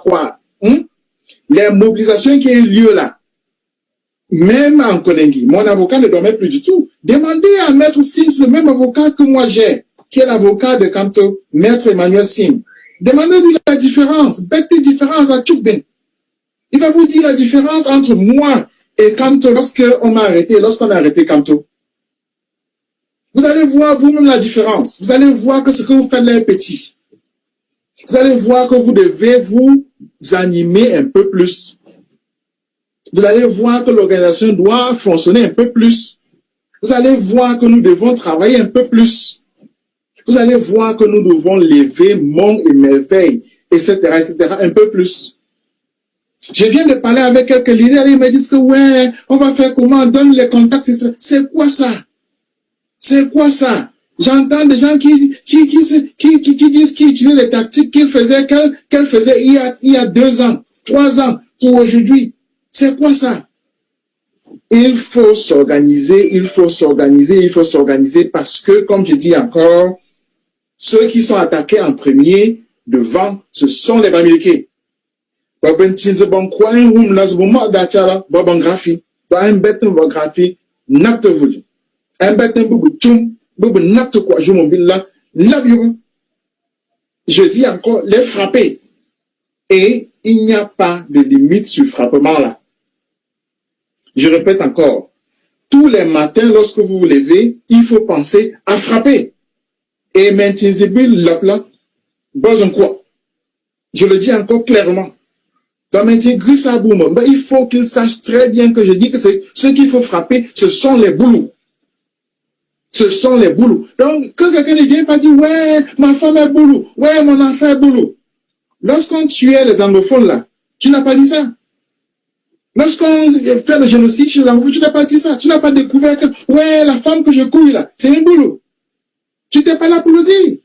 croire. Les mobilisations qui ont eu lieu là, même en Konengi, mon avocat ne dormait plus du tout. Demandez à Maître Sims, le même avocat que moi j'ai, qui est l'avocat de Kanto, Maître Emmanuel Sim. Demandez-lui la différence, bête de différence à Tchoukben. Il va vous dire la différence entre moi et Kanto lorsqu'on a arrêté Kanto. Vous allez voir vous-même la différence. Vous allez voir que ce que vous faites là est petit. Vous allez voir que vous devez vous animer un peu plus. Vous allez voir que l'organisation doit fonctionner un peu plus. Vous allez voir que nous devons travailler un peu plus. Vous allez voir que nous devons lever monts et merveilles, etc., un peu plus. Je viens de parler avec quelques leaders, ils me disent que ouais, on va faire comment, on donne les contacts, c'est quoi ça? C'est quoi ça? J'entends des gens qui disent qu'ils utilisent les tactiques qu'elle faisait il y a 2 ans, 3 ans, pour aujourd'hui. C'est quoi ça? Il faut s'organiser parce que, comme je dis encore, ceux qui sont attaqués en premier devant, ce sont les Bamileke. Je dis encore, les frapper. Et il n'y a pas de limite sur frappement là. Je répète encore, tous les matins, lorsque vous vous levez, il faut penser à frapper. Et maintenant, je le dis encore clairement. Il faut qu'il sache très bien que je dis que c'est ce qu'il faut frapper, ce sont les boulous. Ce sont les boulous. Donc, quand quelqu'un ne vient pas dire, ouais, ma femme est boulou, ouais, mon enfant est boulou. Lorsqu'on tuait les anglophones là, tu n'as pas dit ça. Lorsqu'on fait le génocide chez les anglophones, tu n'as pas dit ça. Tu n'as pas découvert que, ouais, la femme que je couille là, c'est un boulot. Tu n'étais pas là pour le dire.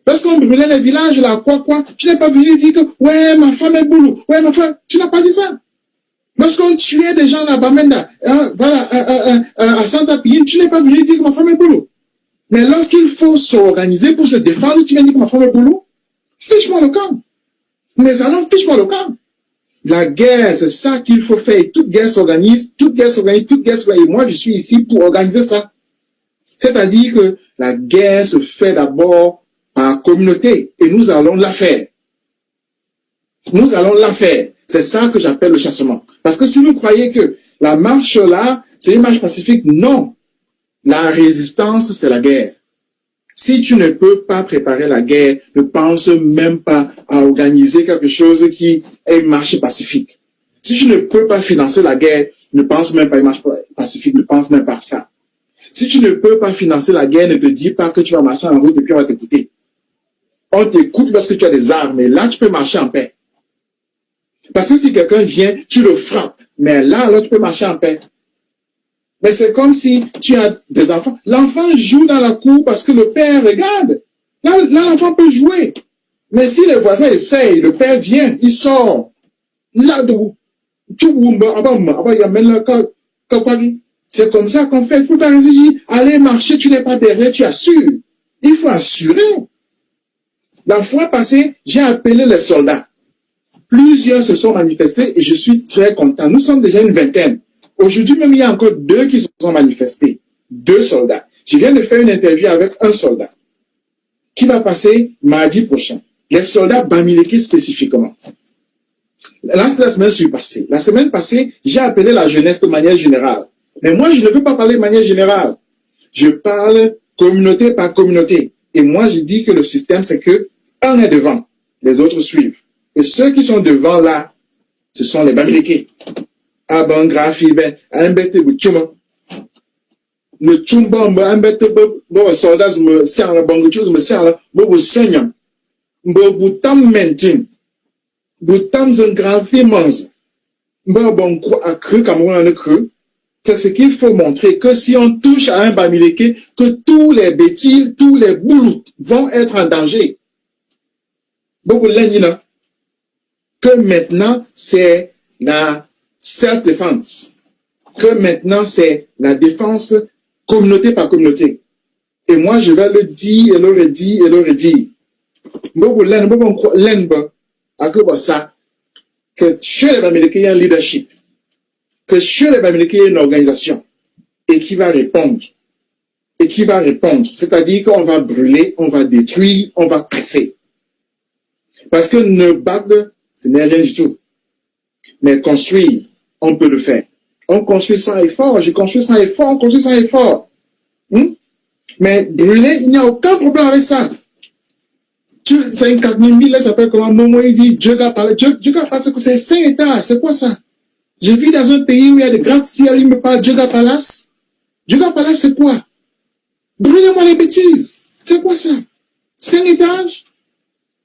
Lorsqu'on brûlait les villages là, tu n'es pas venu dire que, ouais, ma femme est boulot. Ouais, ma femme, tu n'as pas dit ça. Lorsqu'on tuait des gens à Bamenda, à Santa Pine, tu n'es pas venu dire que ma femme est boulot. Mais lorsqu'il faut s'organiser pour se défendre, tu viens dire que ma femme est boulot. Fiche-moi le camp. Mais alors, fiche-moi le camp. La guerre, c'est ça qu'il faut faire. Toute guerre s'organise. Et moi, je suis ici pour organiser ça. C'est-à-dire que la guerre se fait d'abord en communauté. Et nous allons la faire. Nous allons la faire. C'est ça que j'appelle le chassement. Parce que si vous croyez que la marche là, c'est une marche pacifique, non. La résistance, c'est la guerre. Si tu ne peux pas préparer la guerre, ne pense même pas à organiser quelque chose qui est une marche pacifique. Si tu ne peux pas financer la guerre, ne pense même pas à une marche pacifique, ne pense même pas à ça. Si tu ne peux pas financer la guerre, ne te dis pas que tu vas marcher en route et puis on va t'écouter. On t'écoute parce que tu as des armes, et là tu peux marcher en paix. Parce que si quelqu'un vient, tu le frappes, mais là tu peux marcher en paix. Mais c'est comme si tu as des enfants. L'enfant joue dans la cour parce que le père regarde. Là l'enfant peut jouer. Mais si les voisins essayent, le père vient, il sort. Là, c'est comme ça qu'on fait. Il faut pas dire, allez marcher, tu n'es pas derrière, tu assures. Il faut assurer. La fois passée, j'ai appelé les soldats. Plusieurs se sont manifestés et je suis très content. Nous sommes déjà une 20aine. Aujourd'hui même, il y a encore 2 qui se sont manifestés. 2 soldats. Je viens de faire une interview avec un soldat qui va passer mardi prochain. Les soldats Bamileke spécifiquement. Là, la semaine passée. La semaine passée, j'ai appelé la jeunesse de manière générale. Mais moi, je ne veux pas parler de manière générale. Je parle communauté par communauté. Et moi, je dis que le système, c'est que un est devant, les autres suivent. Et ceux qui sont devant là, ce sont les Bamileke. Abangrafi, ben, ambete bu chuma. Le chumba, ambete bo soldats me serre la bango chose me serre bo senya. Bo tam mentin. Bo tam zangrafi manz. Bo bon a cru Cameroun en cru. C'est ce qu'il faut montrer, que si on touche à un Bamileke, que tous les bêtises, tous les boulous vont être en danger. Bo lenina. Que maintenant c'est la self-défense, que maintenant c'est la défense communauté par communauté. Et moi je vais le dire et le redire et le redire. que chez les Bamileke, il y a un leadership, que chez les Bamileke, il y a une organisation, et qui va répondre. Et qui va répondre. C'est-à-dire qu'on va brûler, on va détruire, on va casser. Parce que ne battre, ce n'est rien du tout. Mais construire, on peut le faire. On construit sans effort, je construis sans effort, on construit sans effort. Mais brûler, il n'y a aucun problème avec ça. C'est une 4000 000, là, ça s'appelle comment? Momo, il dit, Dieu va parler, c'est 5 étages, c'est quoi ça? Je vis dans un pays où il y a des gratte-ciel, il me parle Djega Palace. Djega Palace, c'est quoi? Brûlez-moi les bêtises. C'est quoi ça? 5 étages?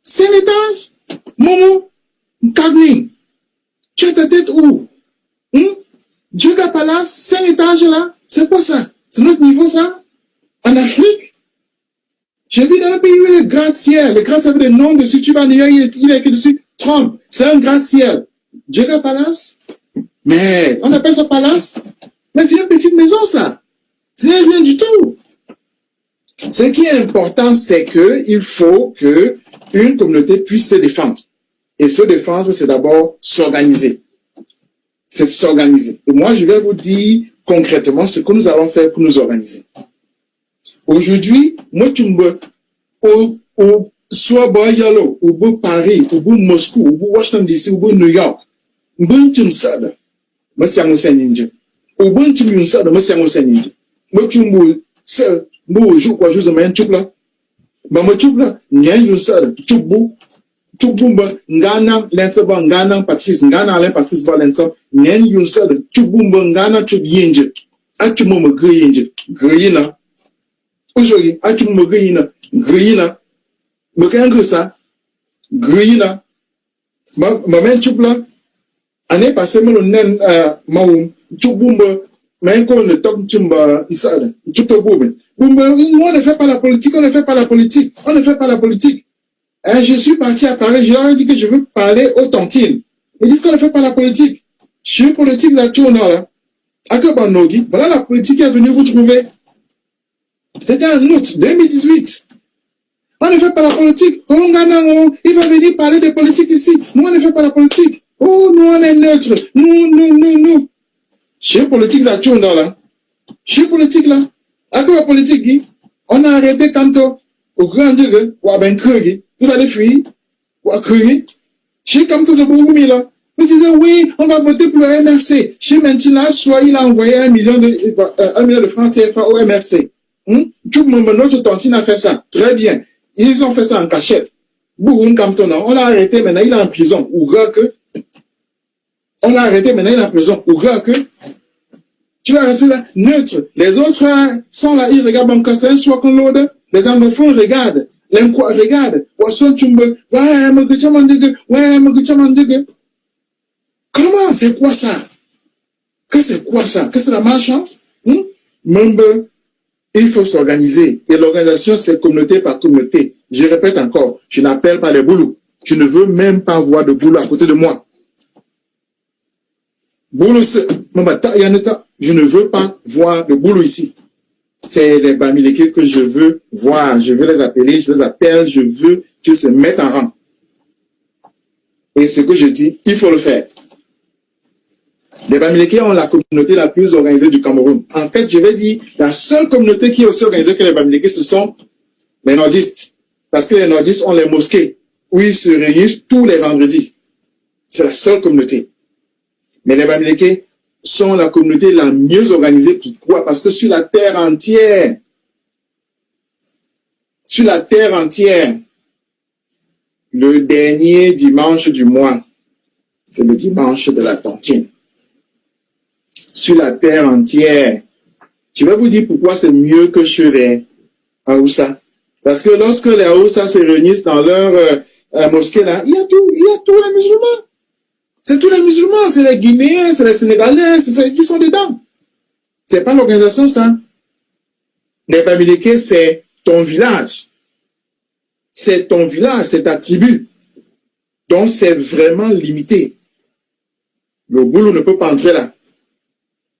5 étages? Momo, Kadni, tu as ta tête où? Djega Palace, 5 étages là? C'est quoi ça? C'est notre niveau ça? En Afrique? J'ai vu dans un pays où il y a des gratte-ciel. Les gratte-ciel avec des noms dessus. Tu vas à New York, il est écrit dessus Trump. C'est un gratte-ciel. Djega Palace? Mais on appelle ça Palace? Mais c'est une petite maison ça. C'est rien du tout. Ce qui est important, c'est qu'il faut que une communauté puisse se défendre. Et se défendre, c'est d'abord s'organiser. C'est s'organiser. Et moi, je vais vous dire concrètement ce que nous allons faire pour nous organiser. Aujourd'hui, moi, tu me au soit Boyalo, ou Paris, ou Moscou, ou Washington DC, ou New York, bon tu me sada, moi c'est un ninja. Ou bon tu me sada, moi c'est un ninja. Moi tu me sada, moi je crois juste un chupla. Moi chupla, n'y a une sada, chubu, chubumba, ngana, lensaba, ngana, Patrice, ngana, len Patrice Valensa, n'y a une sada, chubumba, ngana, chubienje. Atumo me greyinje, greyina. Aujourd'hui, atumo me greyina, greyina. Me qu'un ça, greyina. Ma main chupla. Année passée, mon nen, maum, chubumba, mais qu'on ne toque chumba, isade, chutoboube. Nous, on ne fait pas la politique, on ne fait pas la politique, on ne fait pas la politique. Je suis parti à Paris, je leur ai dit que je veux parler aux tontines. Ils disent qu'on ne fait pas la politique. Je suis politique là, tout là. Akabanogi, voilà la politique qui est venue vous trouver. C'était en août 2018. On ne fait pas la politique. Il va venir parler de politique ici. Nous, on ne fait pas la politique. Oh, nous, on est neutre. Nous. Chez politique, ça tourne là. Chez politique, là. À quoi la politique, Guy? On a arrêté Kanto. Au grand Dieu, ou à Ben Krug. Vous allez fuir. Ou à Krug. Chez Kanto, c'est beaucoup mieux, là. Vous disiez, oui, on va voter pour le MRC. Chez Mentina, soit il a envoyé 1 million de francs CFA au MRC. Tout le monde, notre tontine a fait ça. Très bien. Ils ont fait ça en cachette. Bouroun Kamtona, on l'a arrêté, maintenant il est en prison. Ou que. On l'a arrêté, maintenant il est en prison. Ou que. Tu vas rester là, neutre. Les autres sont là, ils regardent en casse, soit qu'on l'aude. Les anglophones regardent. Les quoi regardent. Ou soit tu me. Ouais, me comment? C'est quoi ça? Que c'est quoi ça? Que c'est la malchance? Membre. Il faut s'organiser. Et l'organisation, c'est communauté par communauté. Je répète encore, je n'appelle pas les boulous. Je ne veux même pas voir de boulot à côté de moi. Boulot, je ne veux pas voir de boulot ici. C'est les Bamileke que je veux voir. Je veux les appeler, je les appelle, je veux qu'ils se mettent en rang. Et ce que je dis, il faut le faire. Les Bamileke ont la communauté la plus organisée du Cameroun. En fait, je vais dire, la seule communauté qui est aussi organisée que les Bamileke, ce sont les nordistes. Parce que les nordistes ont les mosquées, où ils se réunissent tous les vendredis. C'est la seule communauté. Mais les Bamileke sont la communauté la mieux organisée. Pourquoi? Parce que sur la terre entière, le dernier dimanche du mois, c'est le dimanche de la tontine. Sur la terre entière. Je vais vous dire pourquoi c'est mieux que chez les Haoussa. Parce que lorsque les Haoussa se réunissent dans leur mosquée là, il y a tous les musulmans. C'est tous les musulmans, c'est les Guinéens, c'est les Sénégalais, c'est ceux qui sont dedans. C'est pas l'organisation ça. Les Bamileke, c'est ton village. C'est ton village, c'est ta tribu. Donc c'est vraiment limité. Le boulot ne peut pas entrer là.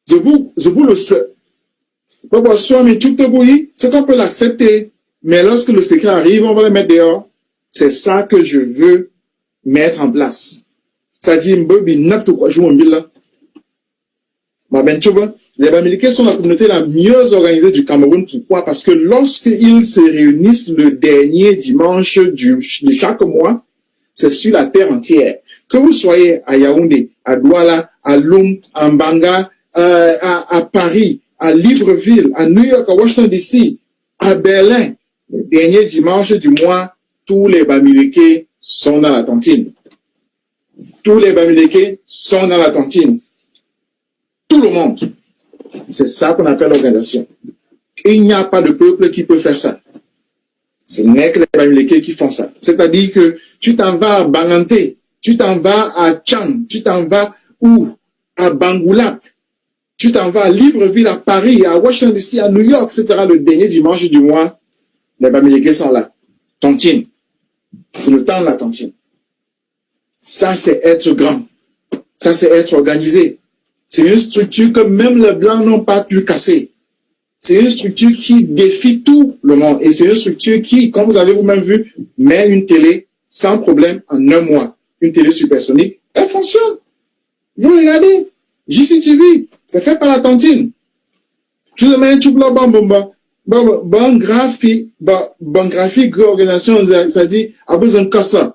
Je vous le sais. C'est qu'on peut l'accepter. Mais lorsque le secret arrive, on va le mettre dehors. C'est ça que je veux mettre en place. Ça dit, les Bamileke sont la communauté la mieux organisée du Cameroun. Pourquoi? Parce que lorsqu'ils se réunissent le dernier dimanche de chaque mois, c'est sur la terre entière. Que vous soyez à Yaoundé, à Douala, à Lom, à Mbanga, à Paris, à Libreville, à New York, à Washington DC, à Berlin, le dernier dimanche du mois, tous les Bamileke sont dans la cantine. Tous les Bamileke sont dans la cantine. Tout le monde. C'est ça qu'on appelle l'organisation. Il n'y a pas de peuple qui peut faire ça. Ce n'est que les Bamileke qui font ça. C'est-à-dire que tu t'en vas à Banganté, tu t'en vas à Tchang, tu t'en vas où? À Bangoulap, tu t'en vas à Libreville, à Paris, à Washington DC, à New York, etc. Le dernier dimanche du mois, les Bamileke sont là. Tontine. C'est le temps de la tontine. Ça, c'est être grand. Ça, c'est être organisé. C'est une structure que même les Blancs n'ont pas pu casser. C'est une structure qui défie tout le monde. Et c'est une structure qui, comme vous avez vous-même vu, met une télé sans problème en un mois. Une télé supersonique, elle fonctionne. Vous regardez, JCTV, c'est fait par la tontine. Je le mets tout blanc, bon graphique, organisation, ça dit, à besoin de ça,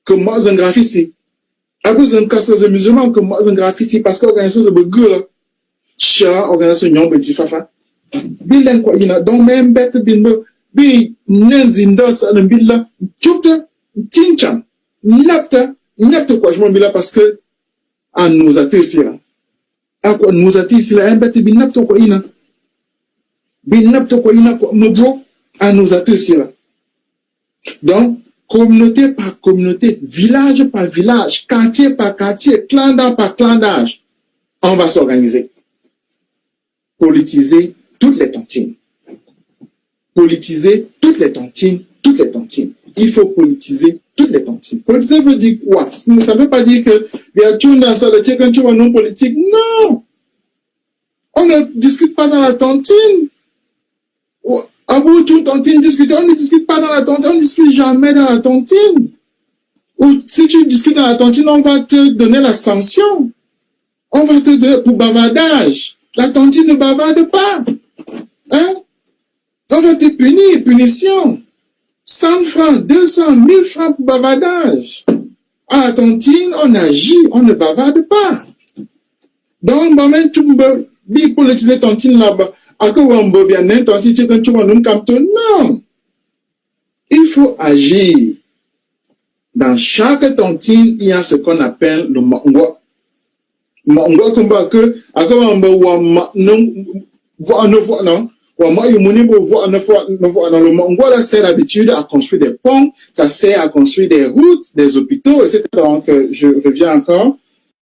que moi, un graphiste, à besoin de ça, les musulmans, que moi, un graphiste, parce que l'organisation, c'est beaucoup, là. Chia, organisation, yon, petit fafa. Bilan, quoi, il y a, donc, même bête, bi, nenzinda, ça, le bilan, tchoukta, tinchan, napta, quoi, je m'en bilan, parce que, à nous attirer, là. À quoi, nous attirer, là, un bête, bi, napta, quoi, il y a. À nous attirer là. Donc, communauté par communauté, village par village, quartier par quartier, clan d'âge par clan d'âge, on va s'organiser. Politiser toutes les tontines. Politiser toutes les tontines, toutes les tontines. Il faut politiser toutes les tontines. Politiser veut dire quoi? Ça ne veut pas dire que il y a tout dans ça, le tchèque, tu vois, non politique. Non! On ne discute pas dans la tontine. À bout de tontine discuter, on ne discute pas dans la tontine, on ne discute jamais dans la tontine. Ou si tu discutes dans la tontine, on va te donner la sanction. On va te donner pour bavardage. La tontine ne bavarde pas. Hein? On va te punir, punition. 100 francs, 200, 1000 francs pour bavardage. À la tontine, on agit, on ne bavarde pas. Donc, même tu peux politiser tontine là-bas. Non. Il faut agir. Dans chaque tontine, il y a ce qu'on appelle le mangwa. Mangwa comme que, le mangwa là sert d'habitude à construire des ponts, ça sert à construire des routes, des hôpitaux, etc. Donc, je reviens encore.